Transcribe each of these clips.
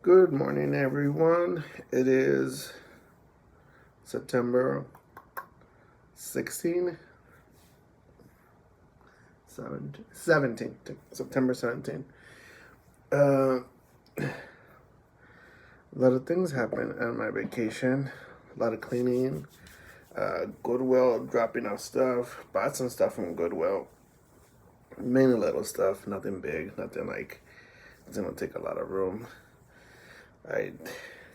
Good morning, everyone. It is September 16, 17, September 17. Uh, a lot of things happened on my vacation. A lot of cleaning, Goodwill, dropping off stuff, bought some stuff from Goodwill. Mainly little stuff, nothing big, nothing like it's gonna take a lot of room. I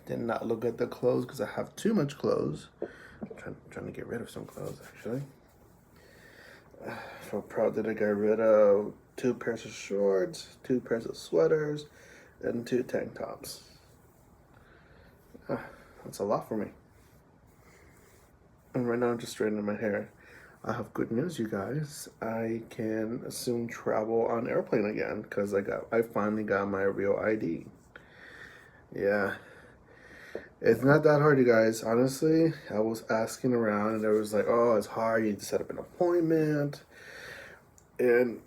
did not look at the clothes because I have too much clothes. I'm trying to get rid of some clothes actually. So proud that I got rid of 2 pairs of shorts, 2 pairs of sweaters, and 2 tank tops. That's a lot for me. And right now I'm just straightening my hair. I have good news, you guys. I can soon travel on airplane again because I finally got my real ID. Yeah, it's not that hard, you guys. Honestly, I was asking around and there was like, oh, it's hard. You need to set up an appointment. And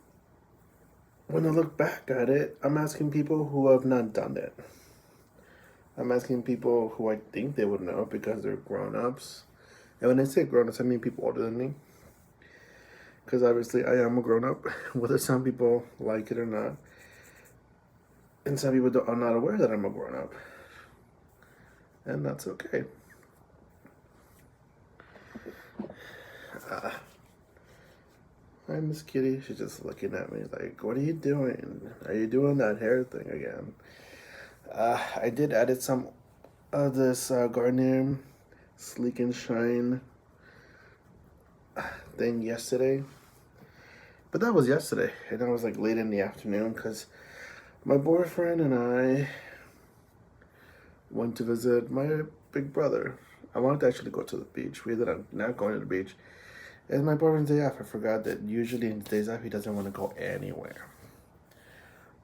when I look back at it, I'm asking people who have not done it. I'm asking people who I think they would know because they're grown-ups. And when I say grown-ups, I mean people older than me. Because obviously I am a grown-up, whether some people like it or not. And some people are not aware that I'm a grown-up. And that's okay. Hi, Miss Kitty. She's just looking at me like, what are you doing? Are you doing that hair thing again? I did edit some of this Garnier Sleek and Shine thing yesterday. But that was yesterday. And that was like late in the afternoon because my boyfriend and I went to visit my big brother. I wanted to actually go to the beach. We ended up not going to the beach. It's my boyfriend's day off. I forgot that usually in the days off he doesn't want to go anywhere.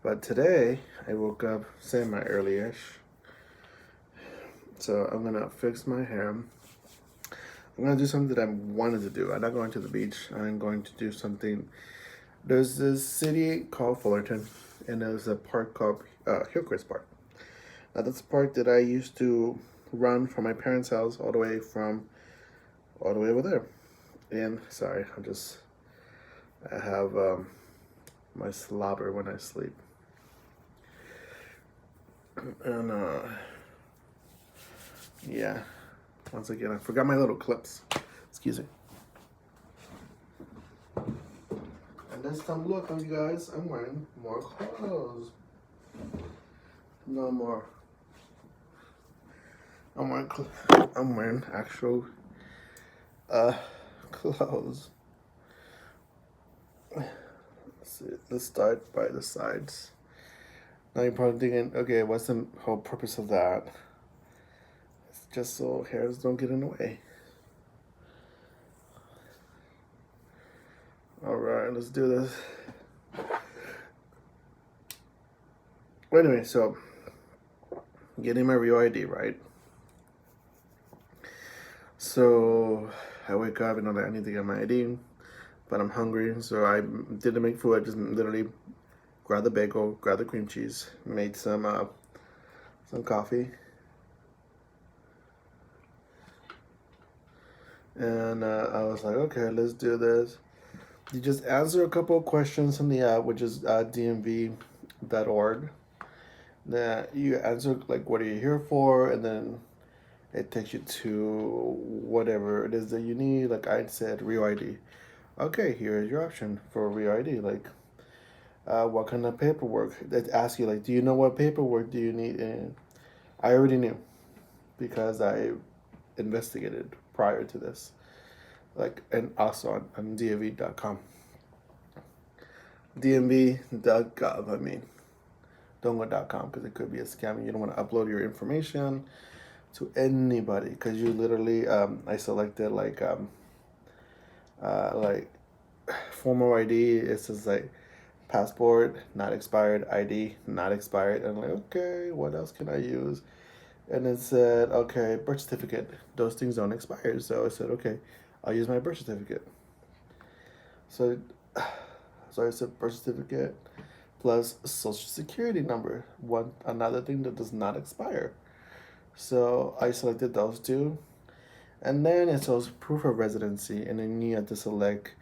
But today I woke up semi-early-ish. So I'm gonna fix my hair. I'm gonna do something that I wanted to do. I'm not going to the beach. I'm going to do something. There's this city called Fullerton, and there's a park called Hillcrest Park. Now that's a park that I used to run from my parents' house all the way over there. And sorry, I have my slobber when I sleep. And yeah, once again I forgot my little clips. Excuse me. And this time, look, you guys, I'm wearing more clothes. No more. I'm wearing actual clothes. Let's see. Let's start by the sides. Now you're probably thinking, okay, what's the whole purpose of that? It's just so hairs don't get in the way. All right, let's do this. Anyway, so getting my real ID, right? So I wake up and I'm like, I need to get my ID, but I'm hungry, so I didn't make food. I just literally grabbed the bagel, grabbed the cream cheese, made some coffee, and I was like, okay, let's do this. You just answer a couple of questions on the app, which is DMV.org. That you answer like, what are you here for, and then it takes you to whatever it is that you need. Like I said, real ID. Okay, here is your option for real ID. Like, what kind of paperwork? They ask you like, do you know what paperwork do you need? And I already knew because I investigated prior to this. Like, and also on DMV.com. DMV.gov, I mean. Don't go.com because it could be a scam and you don't want to upload your information to anybody because you literally, I selected like formal ID. It says like passport, not expired, ID, not expired. And I'm like, okay, what else can I use? And it said, okay, birth certificate. Those things don't expire. So I said, okay, I'll use my birth certificate. So, so I said birth certificate. plus social security number, one another thing that does not expire. So I selected those two, and then it shows proof of residency, and then you have to select.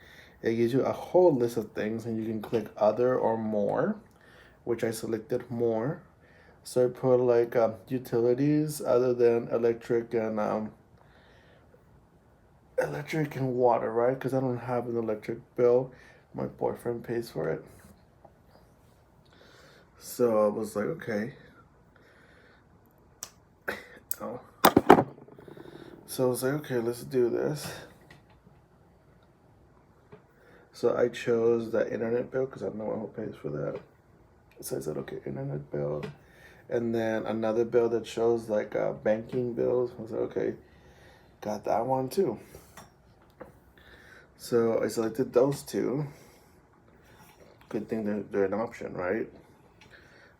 It gives you a whole list of things, and you can click other or more, which I selected more. So I put like utilities other than electric and water, right? Because I don't have an electric bill. My boyfriend pays for it. So I was like, okay. Oh. So I was like, okay, let's do this. So I chose the internet bill because I'm the one who pays for that. So I said, okay, internet bill. And then another bill that shows like banking bills. I was like, okay, got that one too. So I selected those two. Good thing they're an option, right?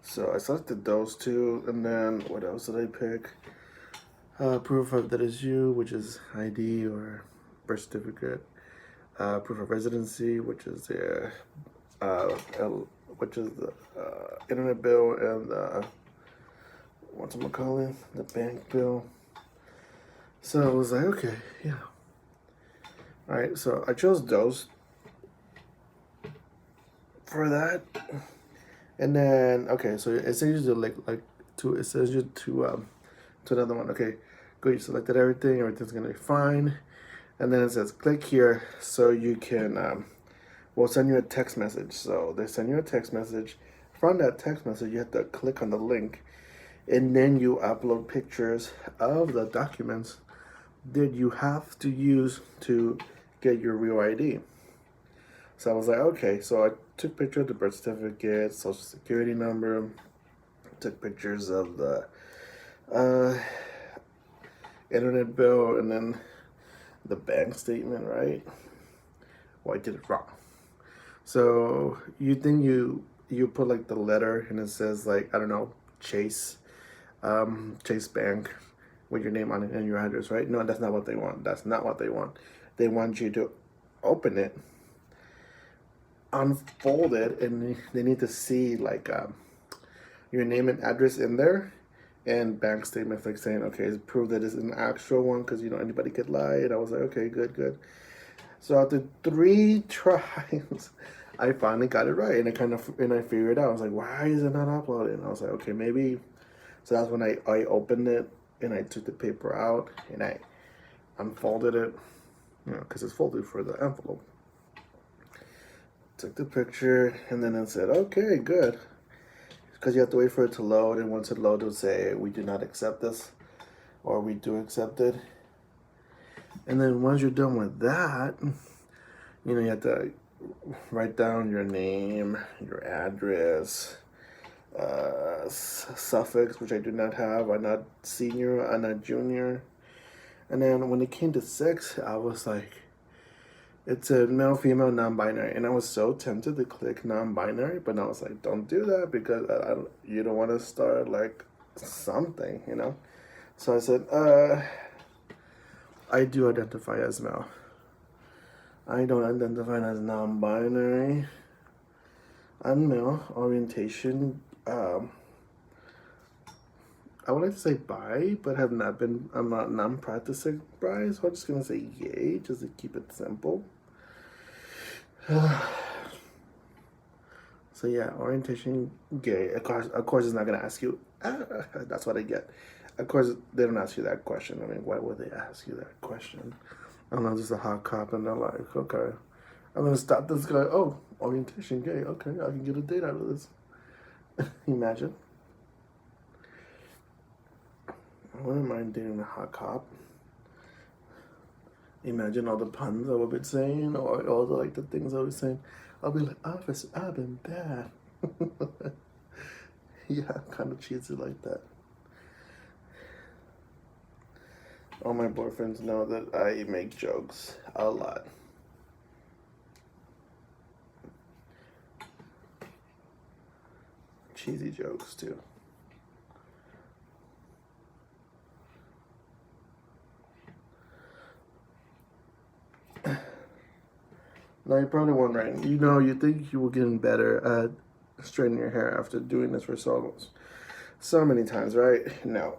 So I selected those two, and then what else did I pick? Proof of that is you, which is ID or birth certificate. Proof of residency, which is the internet bill, and the bank bill. So I was like, okay, yeah. All right, so I chose those for that, and then okay, so it sends you to it says you to another one. Okay, good. You selected everything. Everything's gonna be fine, and then it says click here so you can. We'll send you a text message. So they send you a text message. From that text message, you have to click on the link, and then you upload pictures of the documents that you have to use to get your real ID. So I was like, okay. So I took picture of the birth certificate, social security number, took pictures of the internet bill, and then the bank statement, right? Well, I did it wrong. So you think you put like the letter and it says like, I don't know, Chase Bank with your name on it and your address, right? No, that's not what they want. That's not what they want. They want you to open it, unfold it, and they need to see like your name and address in there, and bank statements like saying, okay, it's proof that it's an actual one, because anybody could lie. And I was like, okay, good. So after 3 tries, I finally got it right, and I figured it out. I was like, why is it not uploaded? And I was like, okay, maybe. So that's when I opened it, and I took the paper out, and I unfolded it, because it's folded for the envelope. Took the picture, and then it said, okay, good. Because you have to wait for it to load, and once it loads, it'll say, we do not accept this, or we do accept it. And then once you're done with that, you have to write down your name, your address, suffix, which I do not have. I'm not senior, I'm not junior. And then when it came to sex, I was like, it's a male, female, non-binary. And I was so tempted to click non-binary, but I was like, don't do that, because you don't want to start like something, So I said, I do identify as male. I don't identify as non-binary. I'm male. Orientation, I would like to say bi, but I'm not non-practicing bi, so I'm just going to say yay, just to keep it simple. So yeah, orientation, gay. Of course it's not going to ask you. That's what I get. Of course, they don't ask you that question. I mean, why would they ask you that question? I don't know, just a hot cop, and they're like, okay, I'm going to stop this guy. Oh, orientation, gay. Okay, I can get a date out of this. Imagine. I wouldn't mind dating a hot cop. Imagine all the puns I would be saying, or all the things I was saying. I'll be like, officer, I've been bad. Yeah, kind of cheesy like that. All my boyfriends know that I make jokes a lot. Cheesy jokes too. Now you're probably wondering, you think you were getting better at straighten your hair after doing this for so many times, right? No.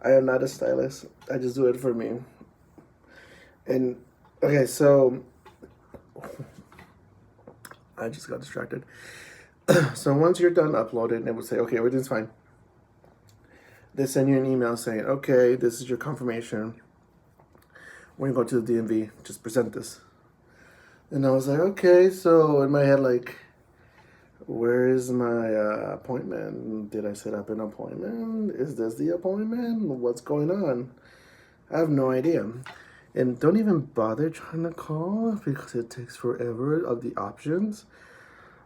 I am not a stylist. I just do it for me. And okay, so I just got distracted. So once you're done uploading, it will say, okay, everything's fine. They send you an email saying, okay, this is your confirmation. When you go to the DMV, just present this. And I was like, okay, so in my head, like, where is my appointment? Did I set up an appointment? Is this the appointment? What's going on? I have no idea. And don't even bother trying to call because it takes forever of the options.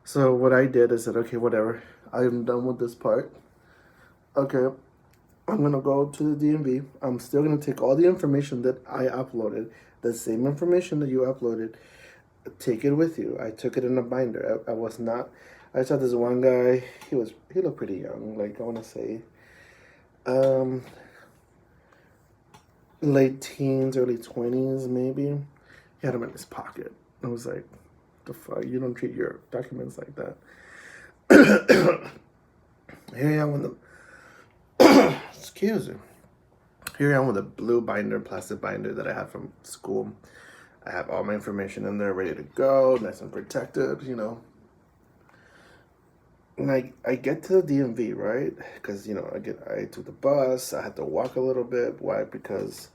So what I did is said, okay, whatever. I'm done with this part. Okay, I'm going to go to the DMV. I'm still going to take all the information that I uploaded, the same information that you uploaded, take it with you. I took it in a binder. I was not, I saw this one guy, he looked pretty young, like I want to say, late teens, early 20s maybe. He had them in his pocket. I was like, the fuck, you don't treat your documents like that. Here I am with the, excuse me. Here I am with a blue binder, plastic binder that I had from school. I have all my information in there ready to go, nice and protected, you know. And I get to the DMV, right? Because, you know, I took the bus. I had to walk a little bit. Why? Because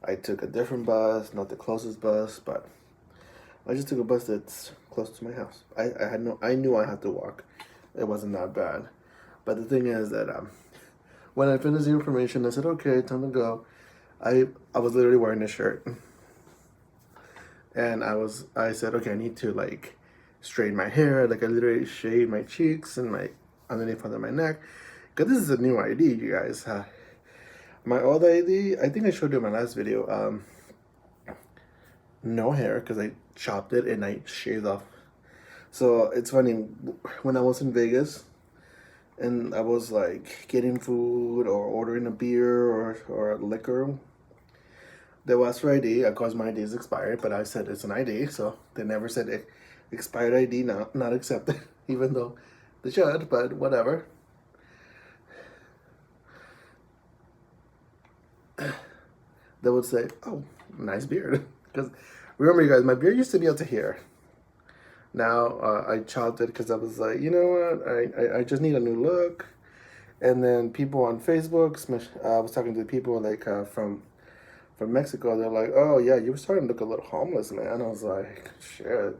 I took a different bus, not the closest bus, but I just took a bus that's close to my house. I knew I had to walk. It wasn't that bad. But the thing is that when I finished the information, I said, okay, time to go. I was literally wearing a shirt. And I said, okay, I need to like straighten my hair. Like I literally shaved my cheeks and my underneath under my neck. Cause this is a new ID, you guys. My old ID, I think I showed you in my last video. No hair, cause I chopped it and I shaved off. So it's funny, when I was in Vegas and I was like getting food or ordering a beer or a liquor, they asked for ID. Of course, my ID is expired, but I said it's an ID, so they never said expired ID not accepted, even though they should, but whatever. They would say, oh, nice beard. Because remember, you guys, my beard used to be up to here. Now I chopped it because I was like, you know what, I just need a new look. And then people on Facebook, I was talking to people like from Mexico, they're like, oh yeah, you were starting to look a little homeless, man. I was like, shit,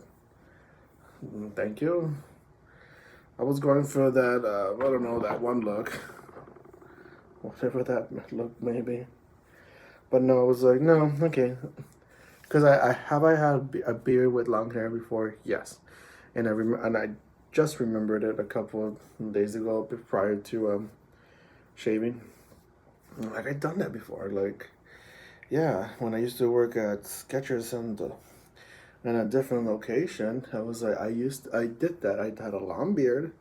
thank you. I was going for that, I don't know, that one look, whatever that look maybe. But no, I was like, no, okay. Because I had a beard with long hair before? Yes. And I just remembered it a couple of days ago prior to shaving. Like, I'd done that before, like, yeah, when I used to work at Skechers and in a different location, I was like, I did that. I had a long beard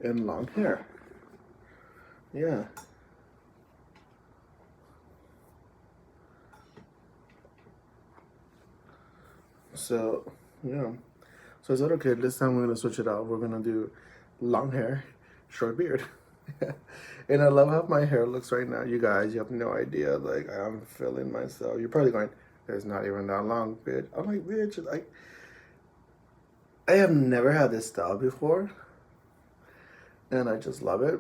and long hair. Yeah. So, yeah. So I said, okay, this time we're gonna switch it out. We're gonna do long hair, short beard. And I love how my hair looks right now. You guys, you have no idea. Like, I'm feeling myself. You're probably going, it's not even that long, bitch. I'm like, bitch, like, I have never had this style before. And I just love it.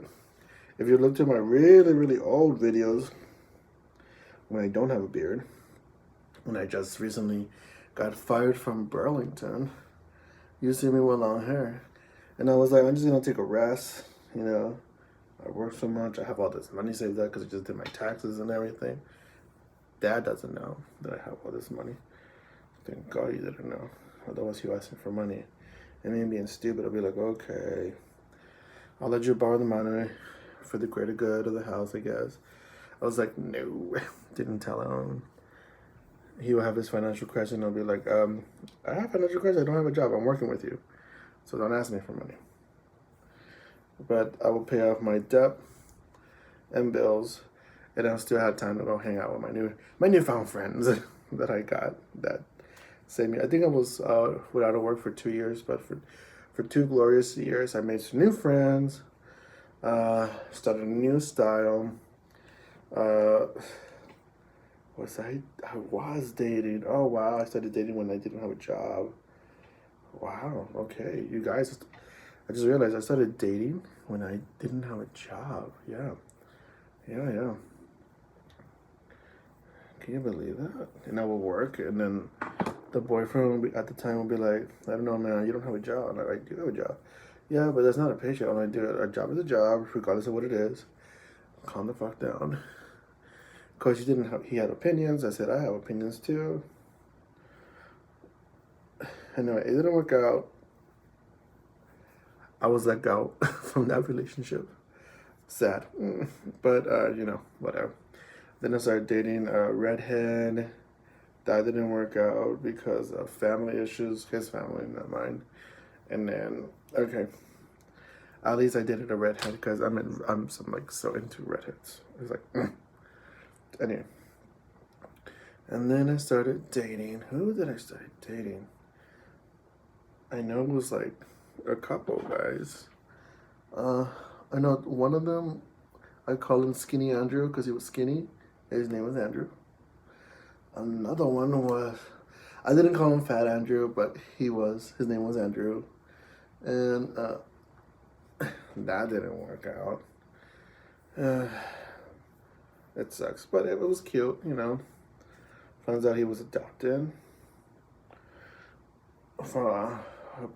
If you look to my really, really old videos, when I don't have a beard, when I just recently got fired from Burlington, you see me with long hair. And I was like, I'm just gonna take a rest, you know. I work so much. I have all this money saved up because I just did my taxes and everything. Dad doesn't know that I have all this money. Thank God he didn't know. Otherwise, he was asking for money. And me being stupid, I'll be like, okay, I'll let you borrow the money for the greater good of the house, I guess. I was like, no, didn't tell him. He will have his financial crisis and I'll be like, I have financial crisis. I don't have a job. I'm working with you. So don't ask me for money. But I will pay off my debt and bills, and I'll still have time to go hang out with my newfound friends that I got that saved me. I think I was without a work for 2 years, but for 2 glorious years. I made some new friends, started a new style. Uh, I was dating. Oh wow, I started dating when I didn't have a job. Wow, okay, you guys. I just realized I started dating when I didn't have a job. Yeah, yeah. Can you believe that? And I would work, and then the boyfriend would be, at the time would be like, I don't know, man, you don't have a job. And I'm like, I do have a job. Yeah, but that's not a paycheck. I'm like, dude, a job is a job, regardless of what it is. Calm the fuck down. Because he had opinions. I said, I have opinions too. Anyway, it didn't work out. I was let go from that relationship. Sad. But, whatever. Then I started dating a redhead. That didn't work out because of family issues. His family, not mine. And then, okay. At least I dated a redhead because I'm so into redheads. It's like, anyway. And then I started dating. Who did I start dating? I know it was like a couple guys. I know one of them, I call him Skinny Andrew because he was skinny. His name was Andrew. Another one was, I didn't call him Fat Andrew, but his name was Andrew. And that didn't work out. It sucks, but it was cute, Turns out he was adopted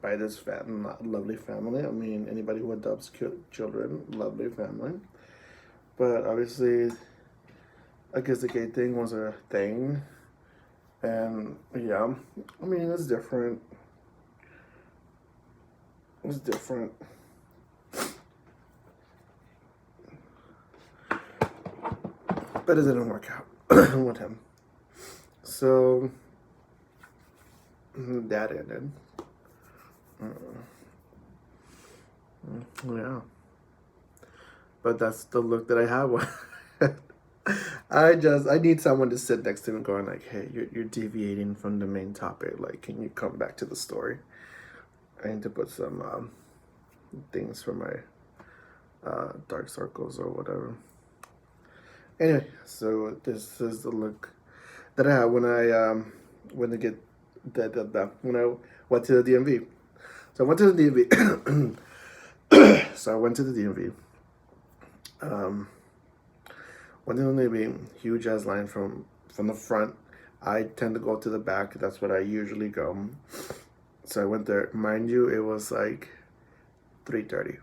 by this fat and lovely family. I mean, anybody who adopts children, lovely family. But obviously, I guess the gay thing was a thing. And yeah, I mean, it's different. It was different. But it didn't work out with him. So, that ended. Yeah. But that's the look that I have. I need someone to sit next to me going like, hey, you're deviating from the main topic. Like, can you come back to the story? I need to put some things for my dark circles or whatever. Anyway, so this is the look that I had when I when I went to the DMV. So I went to the DMV. Went to the DMV. Went to the DMV. Huge ass line from the front. I tend to go to the back. That's what I usually go. So I went there. Mind you, it was like 3:30.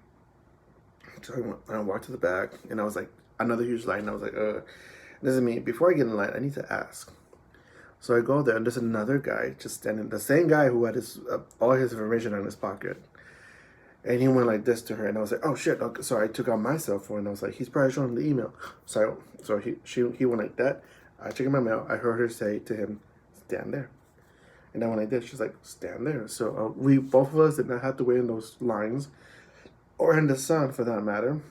So I walked to the back, and I was like, another huge line. I was like, this is me. Before I get in line, I need to ask. So I go there, and there's another guy just standing, the same guy who had all his information in his pocket. And he went like this to her, and I was like, oh shit. Okay. So I took out my cell phone, and I was like, he's probably showing him the email. So he went like that. I checked my mail. I heard her say to him, stand there. And then when I did, she's like, stand there. So we, both of us, did not have to wait in those lines, or in the sun for that matter.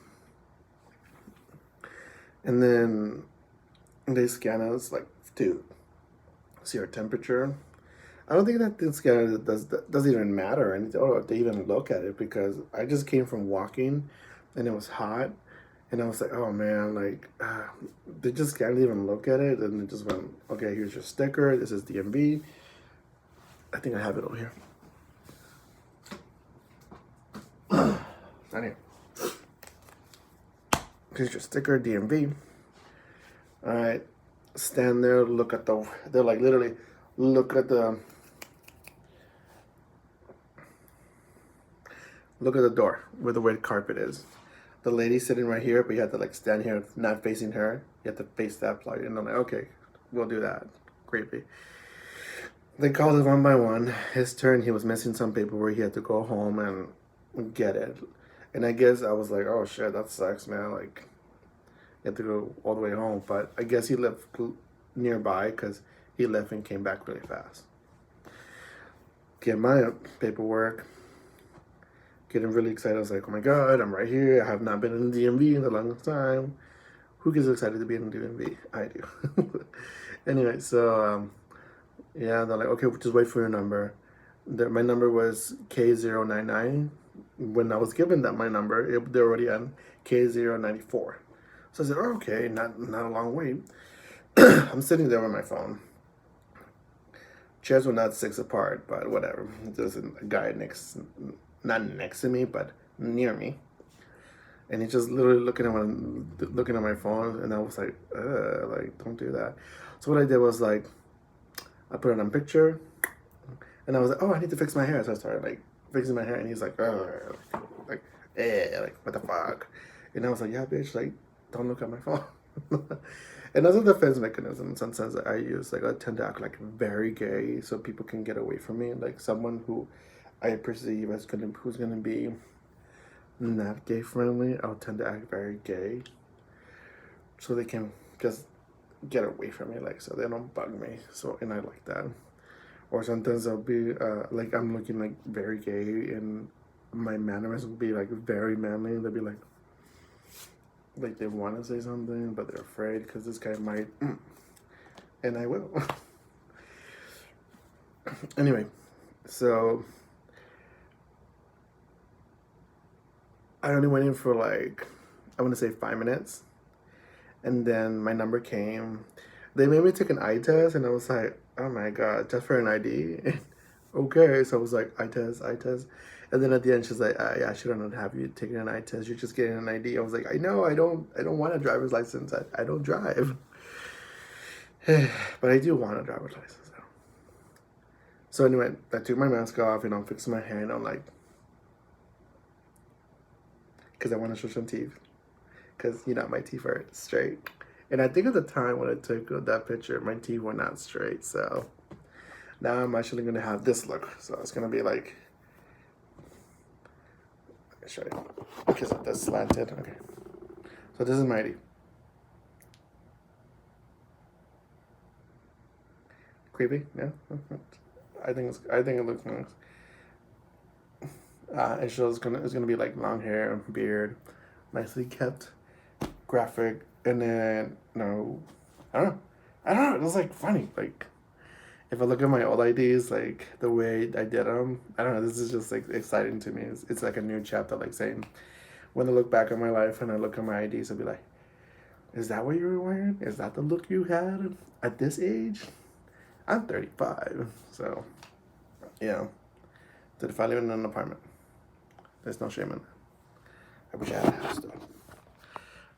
And then they scan us like, dude, see our temperature. I don't think that this guy doesn't even matter or anything, or they even look at it, because I just came from walking and it was hot, and I was like, oh man, like they just can't even look at it, and it just went, okay, here's your sticker, this is DMV. I think I have it over here. Anyway, here's your sticker, DMV. All right, stand there, look at they're like literally, look at the door where the red carpet is. The lady's sitting right here, but you have to like stand here, not facing her. You have to face that plug. And I'm like, okay, we'll do that. Creepy. They called it one by one. His turn, he was missing some paperwork. He had to go home and get it. And I guess I was like, oh shit, that sucks, man. Like, you have to go all the way home. But I guess he lived nearby, because he left and came back really fast. Get my paperwork. Getting really excited. I was like, oh my god, I'm right here. I have not been in the DMV in a long time. Who gets excited to be in the DMV? I do. Anyway, so yeah, they're like, okay, we'll just wait for your number. My number was K099. When I was given that my number, they're already on K094. So I said, oh, okay, not a long wait. I'm sitting there with my phone. Chairs were not 6 apart, but whatever. There's a guy not next to me, but near me, and he's just literally looking at my phone, and I was like, don't do that. So what I did was like, I put it on picture, and I was like, oh, I need to fix my hair. So I started like fixing my hair, and he's like, like what the fuck? And I was like, yeah, bitch, like don't look at my phone. And as a defense mechanism, sometimes I use, like, I tend to act like very gay so people can get away from me. Like someone who I perceive as who's gonna be not gay friendly, I'll tend to act very gay so they can just get away from me, like, so they don't bug me. So, and I like that. Or sometimes I'll be like, I'm looking like very gay, and my mannerisms will be like very manly, and they'll be like they want to say something, but they're afraid because this guy might, and I will. Anyway, so I only went in for like, I want to say 5 minutes, and then my number came. They made me take an eye test, and I was like, oh my god, just for an ID? Okay, so I was like, eye test. And then at the end, she's like, yeah, she don't have you taking an eye test. You're just getting an ID. I was like, I know, I don't want a driver's license. I don't drive. But I do want a driver's license. So anyway, I took my mask off, and I'm fixing my hair, and I'm like, because I want to show some teeth. Because, my teeth are straight. And I think at the time when I took that picture, my teeth were not straight. So now I'm actually going to have this look. So it's going to be like, I'll show you, because of this slanted. Okay. So this is my ID. Creepy? Yeah? I think it looks nice. It shows it's gonna be like long hair, beard, nicely kept, graphic, and then no, I don't know. It was like funny. Like if I look at my old IDs, like the way I did them, I don't know. This is just like exciting to me. It's like a new chapter. Like saying, when I look back at my life and I look at my IDs, I'll be like, is that what you were wearing? Is that the look you had at this age? I'm 35, so yeah. 35 living in an apartment. There's no shame in that. I wish I had a house though.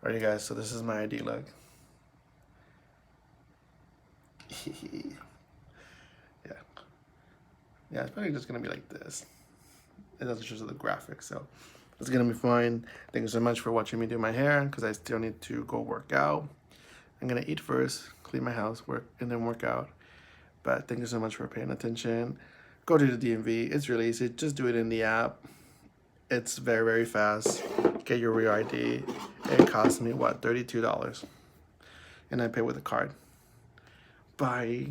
Alright, guys, so this is my ID look. Yeah, it's probably just gonna be like this. It doesn't show the graphics, so it's gonna be fine. Thank you so much for watching me do my hair, because I still need to go work out. I'm gonna eat first, clean my house, and then work out. But thank you so much for paying attention. Go to the DMV. It's really easy. Just do it in the app. It's very, very fast. Get your real ID. It cost me, what, $32? And I pay with a card. Bye.